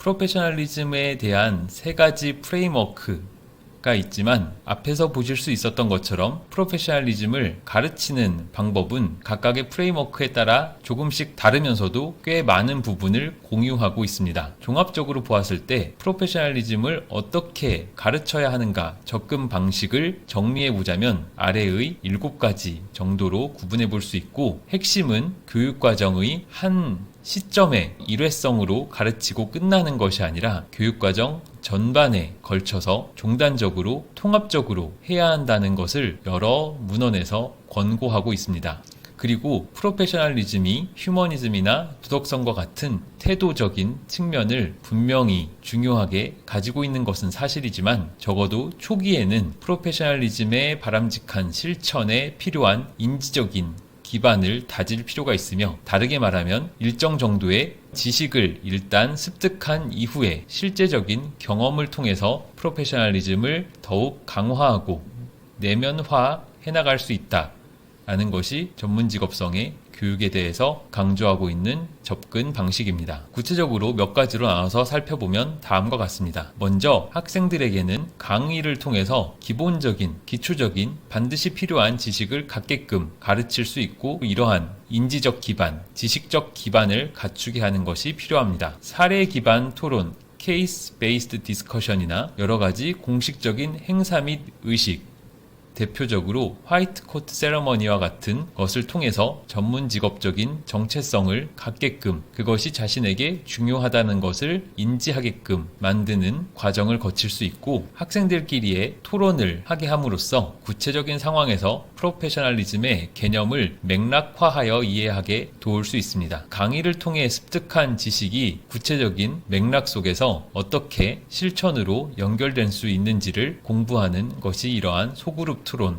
프로페셔널리즘에 대한 세 가지 프레임워크가 있지만 앞에서 보실 수 있었던 것처럼 프로페셔널리즘을 가르치는 방법은 각각의 프레임워크에 따라 조금씩 다르면서도 꽤 많은 부분을 공유하고 있습니다. 종합적으로 보았을 때 프로페셔널리즘을 어떻게 가르쳐야 하는가 접근 방식을 정리해 보자면 아래의 7가지 정도로 구분해 볼 수 있고, 핵심은 교육과정의 한 시점에 일회성으로 가르치고 끝나는 것이 아니라 교육과정 전반에 걸쳐서 종단적으로 통합적으로 해야 한다는 것을 여러 문헌에서 권고하고 있습니다. 그리고 프로페셔널리즘이 휴머니즘이나 도덕성과 같은 태도적인 측면을 분명히 중요하게 가지고 있는 것은 사실이지만, 적어도 초기에는 프로페셔널리즘의 바람직한 실천에 필요한 인지적인 기반을 다질 필요가 있으며, 다르게 말하면 일정 정도의 지식을 일단 습득한 이후에 실제적인 경험을 통해서 프로페셔널리즘을 더욱 강화하고 내면화해 나갈 수 있다라는 것이 전문직업성의 교육에 대해서 강조하고 있는 접근 방식입니다. 구체적으로 몇 가지로 나눠서 살펴보면 다음과 같습니다. 먼저 학생들에게는 강의를 통해서 기본적인, 기초적인, 반드시 필요한 지식을 갖게끔 가르칠 수 있고, 이러한 인지적 기반, 지식적 기반을 갖추게 하는 것이 필요합니다. 사례 기반 토론, 케이스 베이스드 디스커션이나 여러 가지 공식적인 행사 및 의식, 대표적으로 화이트 코트 세러머니와 같은 것을 통해서 전문 직업적인 정체성을 갖게끔, 그것이 자신에게 중요하다는 것을 인지하게끔 만드는 과정을 거칠 수 있고, 학생들끼리의 토론을 하게 함으로써 구체적인 상황에서 프로페셔널리즘의 개념을 맥락화하여 이해하게 도울 수 있습니다. 강의를 통해 습득한 지식이 구체적인 맥락 속에서 어떻게 실천으로 연결될 수 있는지를 공부하는 것이 이러한 소그룹 토론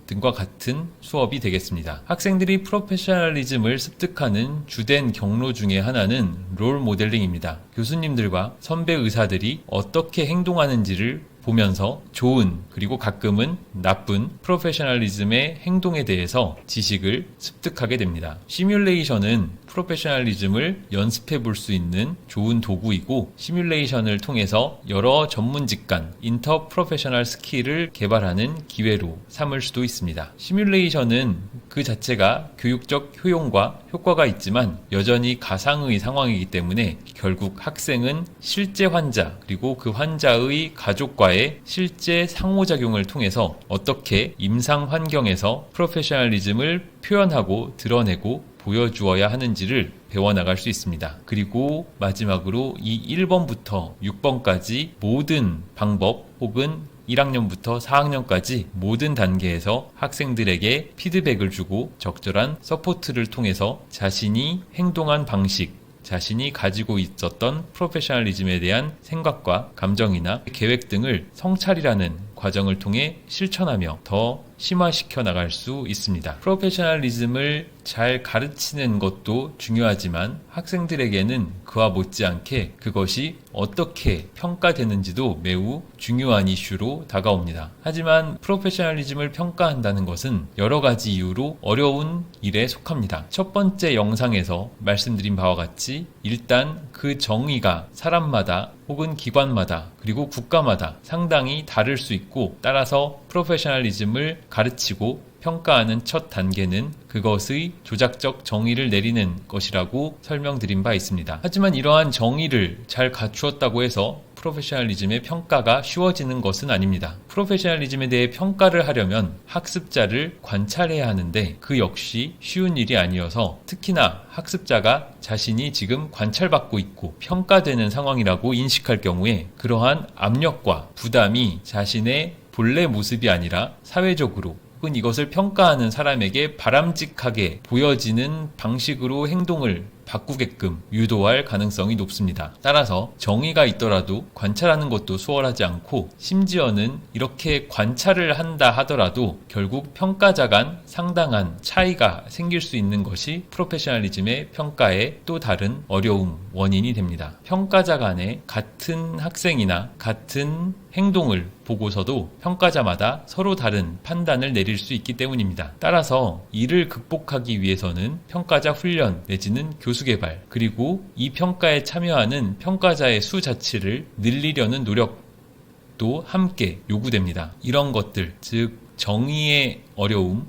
등과 같은 수업이 되겠습니다. 학생들이 프로페셔널리즘을 습득하는 주된 경로 중에 하나는 롤 모델링입니다. 교수님들과 선배 의사들이 어떻게 행동하는지를 보면서 좋은, 그리고 가끔은 나쁜 프로페셔널리즘의 행동에 대해서 지식을 습득하게 됩니다. 시뮬레이션은 프로페셔널리즘을 연습해 볼 수 있는 좋은 도구이고, 시뮬레이션을 통해서 여러 전문 직관, 인터 프로페셔널 스킬을 개발하는 기회로 삼을 수도 있습니다. 시뮬레이션은 그 자체가 교육적 효용과 효과가 있지만 여전히 가상의 상황이기 때문에 결국 학생은 실제 환자, 그리고 그 환자의 가족과의 실제 상호작용을 통해서 어떻게 임상 환경에서 프로페셔널리즘을 표현하고 드러내고 보여주어야 하는지를 배워나갈 수 있습니다. 그리고 마지막으로 이 1번부터 6번까지 모든 방법, 혹은 1학년부터 4학년까지 모든 단계에서 학생들에게 피드백을 주고 적절한 서포트를 통해서 자신이 행동한 방식, 자신이 가지고 있었던 프로페셔널리즘에 대한 생각과 감정이나 계획 등을 성찰이라는 과정을 통해 실천하며 더 심화시켜 나갈 수 있습니다. 프로페셔널리즘을 잘 가르치는 것도 중요하지만 학생들에게는 그와 못지않게 그것이 어떻게 평가되는지도 매우 중요한 이슈로 다가옵니다. 하지만 프로페셔널리즘을 평가한다는 것은 여러 가지 이유로 어려운 일에 속합니다. 첫 번째 영상에서 말씀드린 바와 같이 일단 그 정의가 사람마다 혹은 기관마다, 그리고 국가마다 상당히 다를 수 있고, 따라서 프로페셔널리즘을 가르치고 평가하는 첫 단계는 그것의 조작적 정의를 내리는 것이라고 설명드린 바 있습니다. 하지만 이러한 정의를 잘 갖추었다고 해서 프로페셔널리즘의 평가가 쉬워지는 것은 아닙니다. 프로페셔널리즘에 대해 평가를 하려면 학습자를 관찰해야 하는데 그 역시 쉬운 일이 아니어서, 특히나 학습자가 자신이 지금 관찰받고 있고 평가되는 상황이라고 인식할 경우에 그러한 압력과 부담이 자신의 본래 모습이 아니라 사회적으로 혹은 이것을 평가하는 사람에게 바람직하게 보여지는 방식으로 행동을 바꾸게끔 유도할 가능성이 높습니다. 따라서 정의가 있더라도 관찰하는 것도 수월하지 않고, 심지어는 이렇게 관찰을 한다 하더라도 결국 평가자 간 상당한 차이가 생길 수 있는 것이 프로페셔널리즘의 평가의 또 다른 어려움 원인이 됩니다. 평가자 간에 같은 학생이나 같은 행동을 보고서도 평가자마다 서로 다른 판단을 내릴 수 있기 때문입니다. 따라서 이를 극복하기 위해서는 평가자 훈련 내지는 교수 교수개발, 그리고 이 평가에 참여하는 평가자의 수 자체를 늘리려는 노력도 함께 요구됩니다. 이런 것들, 즉 정의의 어려움,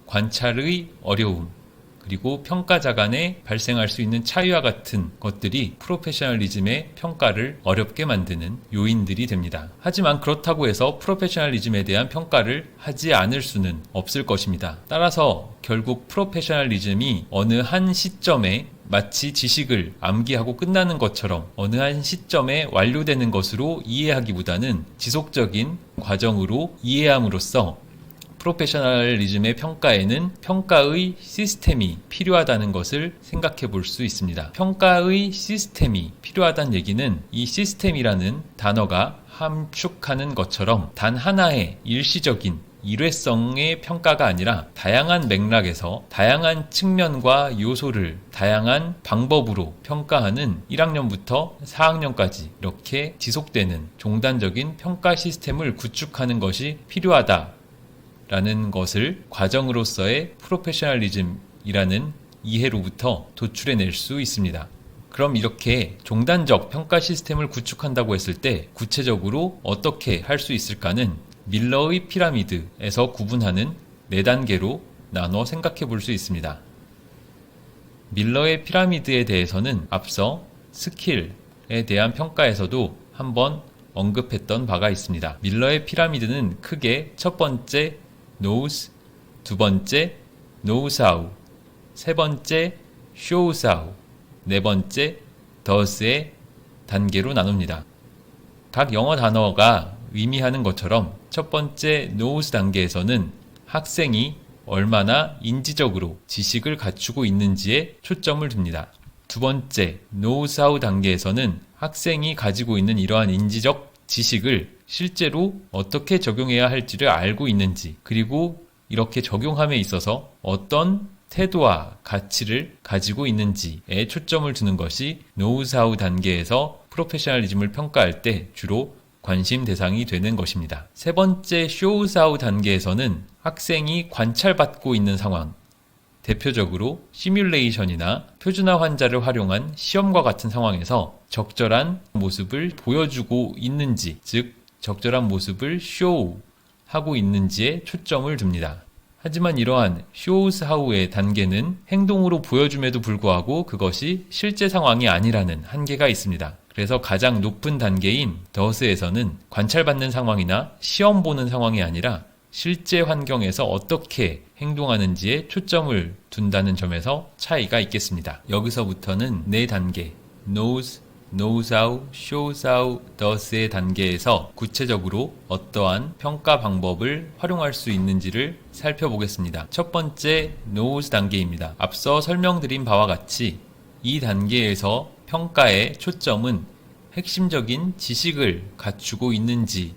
관찰의 어려움, 그리고 평가자 간에 발생할 수 있는 차이와 같은 것들이 프로페셔널리즘의 평가를 어렵게 만드는 요인들이 됩니다. 하지만 그렇다고 해서 프로페셔널리즘에 대한 평가를 하지 않을 수는 없을 것입니다. 따라서 결국 프로페셔널리즘이 어느 한 시점에 마치 지식을 암기하고 끝나는 것처럼 어느 한 시점에 완료되는 것으로 이해하기보다는 지속적인 과정으로 이해함으로써 프로페셔널리즘의 평가에는 평가의 시스템이 필요하다는 것을 생각해 볼 수 있습니다. 평가의 시스템이 필요하다는 얘기는 이 시스템이라는 단어가 함축하는 것처럼 단 하나의 일시적인 일회성의 평가가 아니라 다양한 맥락에서 다양한 측면과 요소를 다양한 방법으로 평가하는 1학년부터 4학년까지 이렇게 지속되는 종단적인 평가 시스템을 구축하는 것이 필요하다 라는 것을 과정으로서의 프로페셔널리즘이라는 이해로부터 도출해낼 수 있습니다. 그럼 이렇게 종단적 평가 시스템을 구축한다고 했을 때 구체적으로 어떻게 할 수 있을까는 밀러의 피라미드에서 구분하는 4단계로 나눠 생각해 볼 수 있습니다. 밀러의 피라미드에 대해서는 앞서 스킬에 대한 평가에서도 한번 언급했던 바가 있습니다. 밀러의 피라미드는 크게 첫 번째 knows, 두 번째 knows how, 세 번째 shows how, 네 번째 does의 단계로 나눕니다. 각 영어 단어가 의미하는 것처럼 첫 번째 knows 단계에서는 학생이 얼마나 인지적으로 지식을 갖추고 있는지에 초점을 둡니다. 두 번째 knows how 단계에서는 학생이 가지고 있는 이러한 인지적 지식을 실제로 어떻게 적용해야 할지를 알고 있는지, 그리고 이렇게 적용함에 있어서 어떤 태도와 가치를 가지고 있는지에 초점을 두는 것이 knows how 단계에서 프로페셔널리즘을 평가할 때 주로 관심 대상이 되는 것입니다. 세 번째 shows how 단계에서는 학생이 관찰받고 있는 상황, 대표적으로 시뮬레이션이나 표준화 환자를 활용한 시험과 같은 상황에서 적절한 모습을 보여주고 있는지, 즉 적절한 모습을 쇼하고 있는지에 초점을 둡니다. 하지만 이러한 shows how의 단계는 행동으로 보여줌에도 불구하고 그것이 실제 상황이 아니라는 한계가 있습니다. 그래서 가장 높은 단계인 does에서는 관찰받는 상황이나 시험 보는 상황이 아니라 실제 환경에서 어떻게 행동하는지에 초점을 둔다는 점에서 차이가 있겠습니다. 여기서부터는 4단계 knows, knows how, shows how, does의 단계에서 구체적으로 어떠한 평가 방법을 활용할 수 있는지를 살펴보겠습니다. 첫 번째 knows 단계입니다. 앞서 설명드린 바와 같이 이 단계에서 평가의 초점은 핵심적인 지식을 갖추고 있는지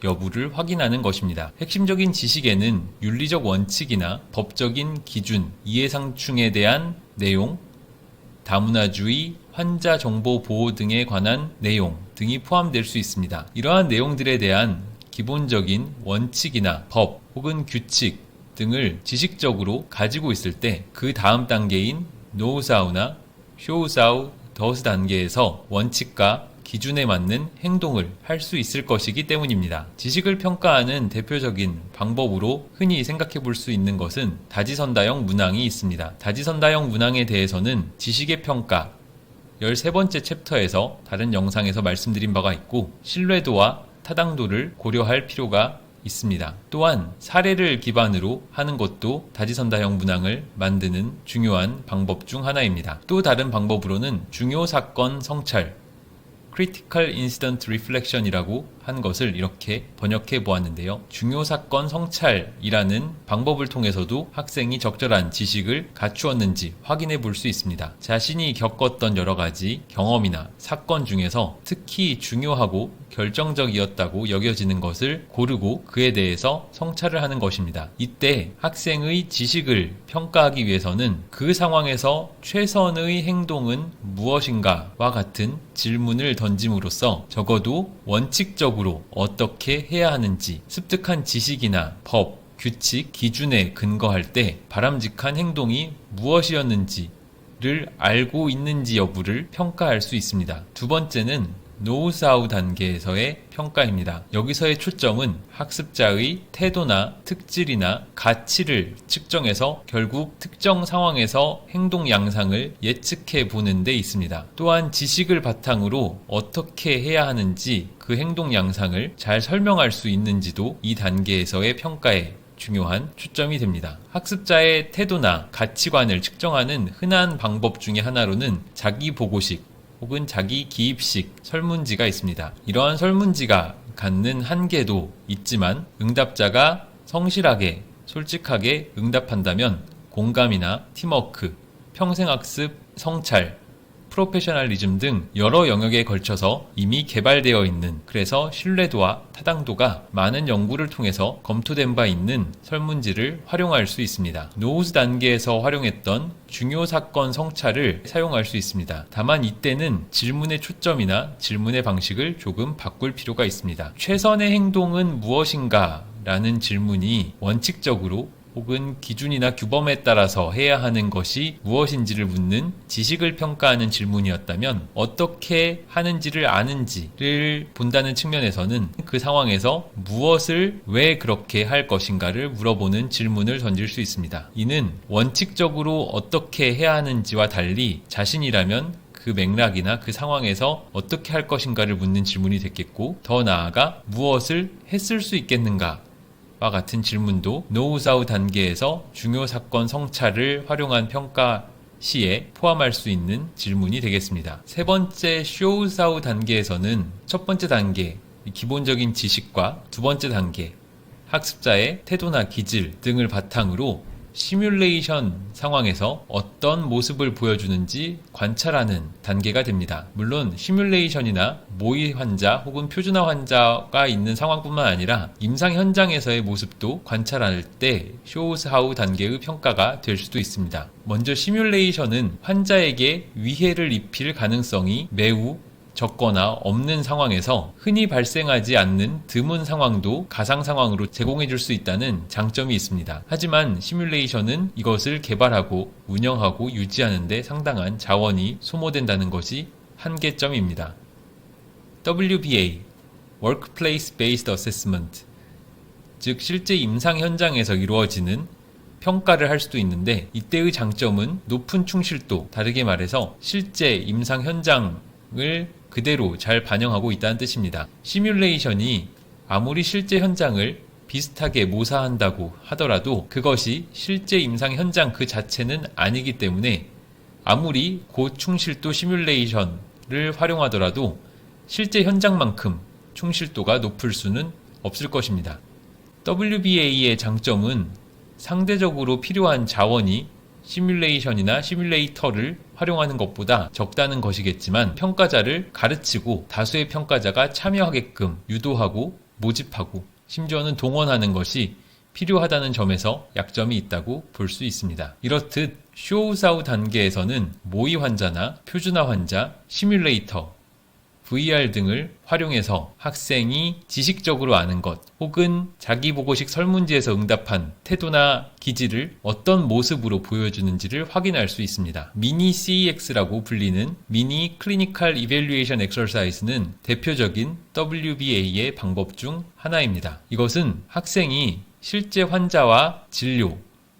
여부를 확인하는 것입니다. 핵심적인 지식에는 윤리적 원칙이나 법적인 기준, 이해상충에 대한 내용, 다문화주의, 환자 정보 보호 등에 관한 내용 등이 포함될 수 있습니다. 이러한 내용들에 대한 기본적인 원칙이나 법 혹은 규칙 등을 지식적으로 가지고 있을 때 그 다음 단계인 knows how나 shows how, does 단계에서 원칙과 기준에 맞는 행동을 할 수 있을 것이기 때문입니다. 지식을 평가하는 대표적인 방법으로 흔히 생각해 볼 수 있는 것은 다지선다형 문항이 있습니다. 다지선다형 문항에 대해서는 지식의 평가 13번째 챕터에서 다른 영상에서 말씀드린 바가 있고 신뢰도와 타당도를 고려할 필요가 있습니다. 또한 사례를 기반으로 하는 것도 다지선다형 문항을 만드는 중요한 방법 중 하나입니다. 또 다른 방법으로는 중요 사건 성찰 Critical Incident Reflection이라고 한 것을 이렇게 번역해 보았는데요. 중요 사건 성찰이라는 방법을 통해서도 학생이 적절한 지식을 갖추었는지 확인해 볼 수 있습니다. 자신이 겪었던 여러 가지 경험이나 사건 중에서 특히 중요하고 결정적이었다고 여겨지는 것을 고르고 그에 대해서 성찰을 하는 것입니다. 이때 학생의 지식을 평가하기 위해서는 그 상황에서 최선의 행동은 무엇인가와 같은 질문을 던짐으로써 적어도 원칙적으로 어떻게 해야 하는지 습득한 지식이나 법, 규칙, 기준에 근거할 때 바람직한 행동이 무엇이었는지를 있는지를 알고 있는지 여부를 평가할 수 있습니다. 두 번째는 노우사우 단계에서의 평가입니다. 여기서의 초점은 학습자의 태도나 특질이나 가치를 측정해서 결국 특정 상황에서 행동 양상을 예측해 보는 데 있습니다. 또한 지식을 바탕으로 어떻게 해야 하는지 그 행동 양상을 잘 설명할 수 있는지도 이 단계에서의 평가에 중요한 초점이 됩니다. 학습자의 태도나 가치관을 측정하는 흔한 방법 중에 하나로는 자기보고식 혹은 자기 기입식 설문지가 있습니다. 이러한 설문지가 갖는 한계도 있지만 응답자가 성실하게 솔직하게 응답한다면 공감이나 팀워크, 평생학습, 성찰, 프로페셔널리즘 등 여러 영역에 걸쳐서 이미 개발되어 있는, 그래서 신뢰도와 타당도가 많은 연구를 통해서 검토된 바 있는 설문지를 활용할 수 있습니다. 노우즈 단계에서 활용했던 중요 사건 성찰을 사용할 수 있습니다. 다만 이때는 질문의 초점이나 질문의 방식을 조금 바꿀 필요가 있습니다. 최선의 행동은 무엇인가? 라는 질문이 원칙적으로 혹은 기준이나 규범에 따라서 해야 하는 것이 무엇인지를 묻는 지식을 평가하는 질문이었다면 어떻게 하는지를 아는지를 본다는 측면에서는 그 상황에서 무엇을 왜 그렇게 할 것인가를 물어보는 질문을 던질 수 있습니다. 이는 원칙적으로 어떻게 해야 하는지와 달리 자신이라면 그 맥락이나 그 상황에서 어떻게 할 것인가를 묻는 질문이 됐겠고, 더 나아가 무엇을 했을 수 있겠는가 와 같은 질문도 노우사우 단계에서 중요 사건 성찰을 활용한 평가 시에 포함할 수 있는 질문이 되겠습니다. 세 번째 쇼우사우 단계에서는 첫 번째 단계 기본적인 지식과 두 번째 단계 학습자의 태도나 기질 등을 바탕으로 시뮬레이션 상황에서 어떤 모습을 보여주는지 관찰하는 단계가 됩니다. 물론 시뮬레이션이나 모의 환자 혹은 표준화 환자가 있는 상황뿐만 아니라 임상 현장에서의 모습도 관찰할 때 쇼우사우 단계의 평가가 될 수도 있습니다. 먼저 시뮬레이션은 환자에게 위해를 입힐 가능성이 매우 적거나 없는 상황에서 흔히 발생하지 않는 드문 상황도 가상 상황으로 제공해 줄 수 있다는 장점이 있습니다. 하지만 시뮬레이션은 이것을 개발하고 운영하고 유지하는 데 상당한 자원이 소모된다는 것이 한계점입니다. WBA Workplace Based Assessment, 즉 실제 임상 현장에서 이루어지는 평가를 할 수도 있는데, 이때의 장점은 높은 충실도, 다르게 말해서 실제 임상 현장을 그대로 잘 반영하고 있다는 뜻입니다. 시뮬레이션이 아무리 실제 현장을 비슷하게 모사한다고 하더라도 그것이 실제 임상 현장 그 자체는 아니기 때문에 아무리 고충실도 시뮬레이션을 활용하더라도 실제 현장만큼 충실도가 높을 수는 없을 것입니다. WBA의 장점은 상대적으로 필요한 자원이 시뮬레이션이나 시뮬레이터를 활용하는 것보다 적다는 것이겠지만, 평가자를 가르치고 다수의 평가자가 참여하게끔 유도하고 모집하고 심지어는 동원하는 것이 필요하다는 점에서 약점이 있다고 볼 수 있습니다. 이렇듯 쇼우사우 단계에서는 모의 환자나 표준화 환자, 시뮬레이터, VR 등을 활용해서 학생이 지식적으로 아는 것 혹은 자기보고식 설문지에서 응답한 태도나 기질을 어떤 모습으로 보여주는지를 확인할 수 있습니다. 미니 CEX라고 불리는 미니 클리니컬 이밸류에이션 엑서사이즈는 대표적인 WBA의 방법 중 하나입니다. 이것은 학생이 실제 환자와 진료,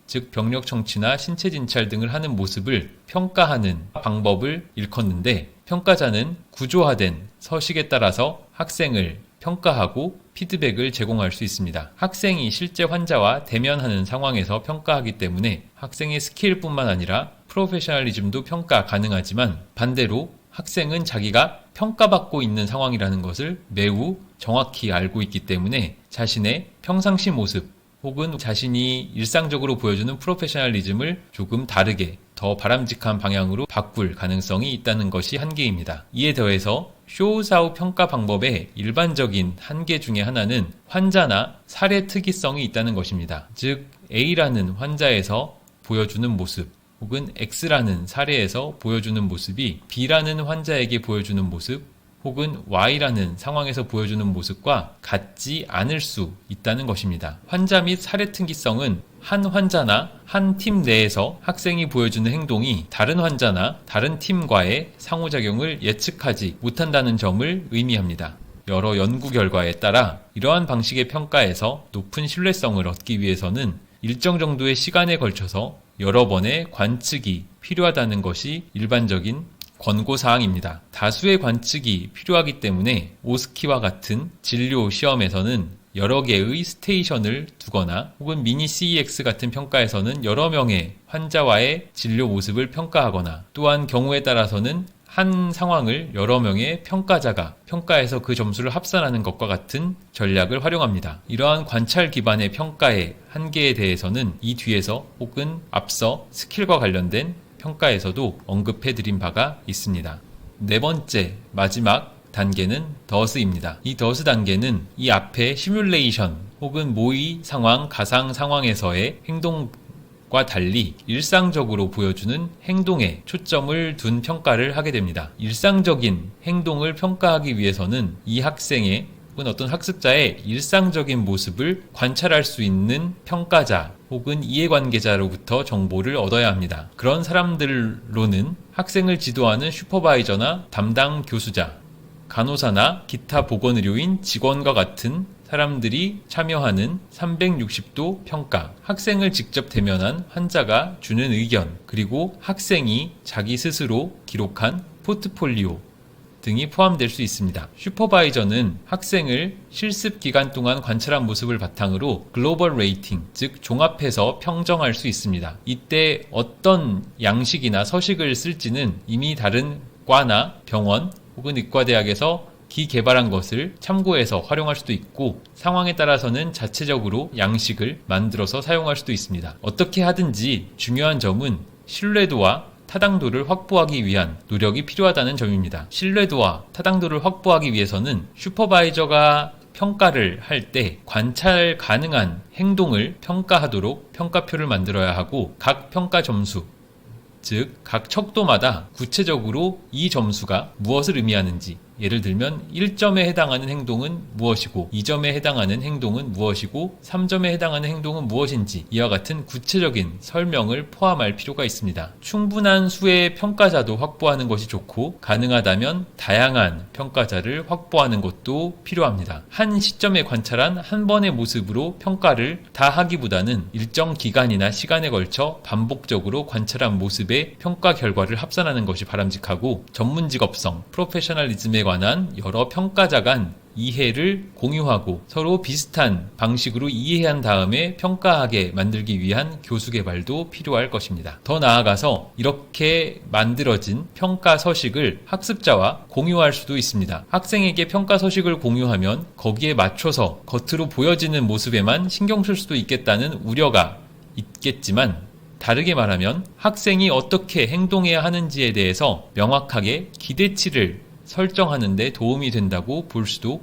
즉 병력 청취나 신체 진찰 등을 하는 모습을 평가하는 방법을 일컫는데, 평가자는 구조화된 서식에 따라서 학생을 평가하고 피드백을 제공할 수 있습니다. 학생이 실제 환자와 대면하는 상황에서 평가하기 때문에 학생의 스킬뿐만 아니라 프로페셔널리즘도 평가 가능하지만, 반대로 학생은 자기가 평가받고 있는 상황이라는 것을 매우 정확히 알고 있기 때문에 자신의 평상시 모습 혹은 자신이 일상적으로 보여주는 프로페셔널리즘을 조금 다르게 더 바람직한 방향으로 바꿀 가능성이 있다는 것이 한계입니다. 이에 더해서 쇼우사우 평가 방법의 일반적인 한계 중에 하나는 환자나 사례 특이성이 있다는 것입니다. 즉 A라는 환자에서 보여주는 모습 혹은 X라는 사례에서 보여주는 모습이 B라는 환자에게 보여주는 모습 혹은 Y라는 상황에서 보여주는 모습과 같지 않을 수 있다는 것입니다. 환자 및 사례 특이성은 한 환자나 한 팀 내에서 학생이 보여주는 행동이 다른 환자나 다른 팀과의 상호작용을 예측하지 못한다는 점을 의미합니다. 여러 연구 결과에 따라 이러한 방식의 평가에서 높은 신뢰성을 얻기 위해서는 일정 정도의 시간에 걸쳐서 여러 번의 관측이 필요하다는 것이 일반적인 권고사항입니다. 다수의 관측이 필요하기 때문에 오스키와 같은 진료 시험에서는 여러 개의 스테이션을 두거나 혹은 미니 CEX 같은 평가에서는 여러 명의 환자와의 진료 모습을 평가하거나 또한 경우에 따라서는 한 상황을 여러 명의 평가자가 평가해서 그 점수를 합산하는 것과 같은 전략을 활용합니다. 이러한 관찰 기반의 평가의 한계에 대해서는 이 뒤에서 혹은 앞서 스킬과 관련된 평가에서도 언급해드린 바가 있습니다. 네 번째, 마지막 단계는 더스입니다. 이 더스 단계는 이 앞에 시뮬레이션 혹은 모의 상황, 가상 상황에서의 행동과 달리 일상적으로 보여주는 행동에 초점을 둔 평가를 하게 됩니다. 일상적인 행동을 평가하기 위해서는 이 학생의 혹은 어떤 학습자의 일상적인 모습을 관찰할 수 있는 평가자 혹은 이해관계자로부터 정보를 얻어야 합니다. 그런 사람들로는 학생을 지도하는 슈퍼바이저나 담당 교수자, 간호사나 기타 보건의료인 직원과 같은 사람들이 참여하는 360도 평가, 학생을 직접 대면한 환자가 주는 의견, 그리고 학생이 자기 스스로 기록한 포트폴리오 등이 포함될 수 있습니다. 슈퍼바이저는 학생을 실습 기간 동안 관찰한 모습을 바탕으로 글로벌 레이팅, 즉 종합해서 평정할 수 있습니다. 이때 어떤 양식이나 서식을 쓸지는 이미 다른 과나 병원 혹은 의과대학에서 기개발한 것을 참고해서 활용할 수도 있고 상황에 따라서는 자체적으로 양식을 만들어서 사용할 수도 있습니다. 어떻게 하든지 중요한 점은 신뢰도와 타당도를 확보하기 위한 노력이 필요하다는 점입니다. 신뢰도와 타당도를 확보하기 위해서는 슈퍼바이저가 평가를 할 때 관찰 가능한 행동을 평가하도록 평가표를 만들어야 하고 각 평가 점수, 즉 각 척도마다 구체적으로 이 점수가 무엇을 의미하는지, 예를 들면 1점에 해당하는 행동은 무엇이고 2점에 해당하는 행동은 무엇이고 3점에 해당하는 행동은 무엇인지 이와 같은 구체적인 설명을 포함할 필요가 있습니다. 충분한 수의 평가자도 확보하는 것이 좋고 가능하다면 다양한 평가자를 확보하는 것도 필요합니다. 한 시점에 관찰한 한 번의 모습으로 평가를 다 하기보다는 일정 기간이나 시간에 걸쳐 반복적으로 관찰한 모습의 평가 결과를 합산하는 것이 바람직하고 전문직업성, 프로페셔널리즘에 관한 여러 평가자 간 이해를 공유하고 서로 비슷한 방식으로 이해한 다음에 평가하게 만들기 위한 교수 개발도 필요할 것입니다. 더 나아가서 이렇게 만들어진 평가 서식을 학습자와 공유할 수도 있습니다. 학생에게 평가 서식을 공유하면 거기에 맞춰서 겉으로 보여지는 모습에만 신경 쓸 수도 있겠다는 우려가 있겠지만 다르게 말하면 학생이 어떻게 행동해야 하는지에 대해서 명확하게 기대치를 설정하는 데 도움이 된다고 볼 수도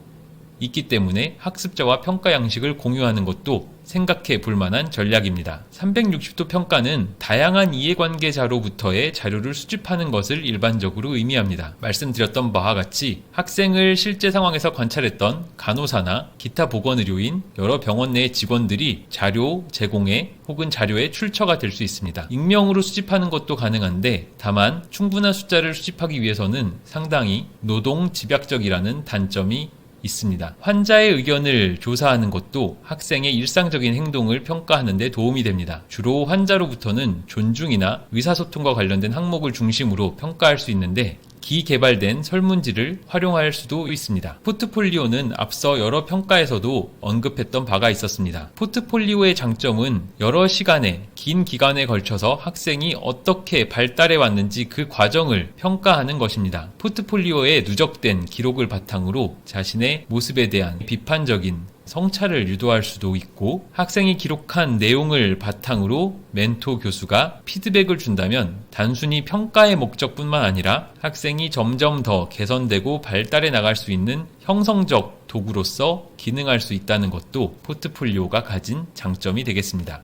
있기 때문에 학습자와 평가 양식을 공유하는 것도 생각해 볼 만한 전략입니다. 360도 평가는 다양한 이해관계자로부터의 자료를 수집하는 것을 일반적으로 의미합니다. 말씀드렸던 바와 같이 학생을 실제 상황에서 관찰했던 간호사나 기타 보건의료인, 여러 병원 내 직원들이 자료 제공에 혹은 자료의 출처가 될 수 있습니다. 익명으로 수집하는 것도 가능한데 다만 충분한 숫자를 수집하기 위해서는 상당히 노동 집약적이라는 단점이 있습니다. 환자의 의견을 조사하는 것도 학생의 일상적인 행동을 평가하는 데 도움이 됩니다. 주로 환자로부터는 존중이나 의사소통과 관련된 항목을 중심으로 평가할 수 있는데 기개발된 설문지를 활용할 수도 있습니다. 포트폴리오는 앞서 여러 평가에서도 언급했던 바가 있었습니다. 포트폴리오의 장점은 여러 시간에 긴 기간에 걸쳐서 학생이 어떻게 발달해 왔는지 그 과정을 평가하는 것입니다. 포트폴리오에 누적된 기록을 바탕으로 자신의 모습에 대한 비판적인 성찰을 유도할 수도 있고 학생이 기록한 내용을 바탕으로 멘토 교수가 피드백을 준다면 단순히 평가의 목적뿐만 아니라 학생이 점점 더 개선되고 발달해 나갈 수 있는 형성적 도구로서 기능할 수 있다는 것도 포트폴리오가 가진 장점이 되겠습니다.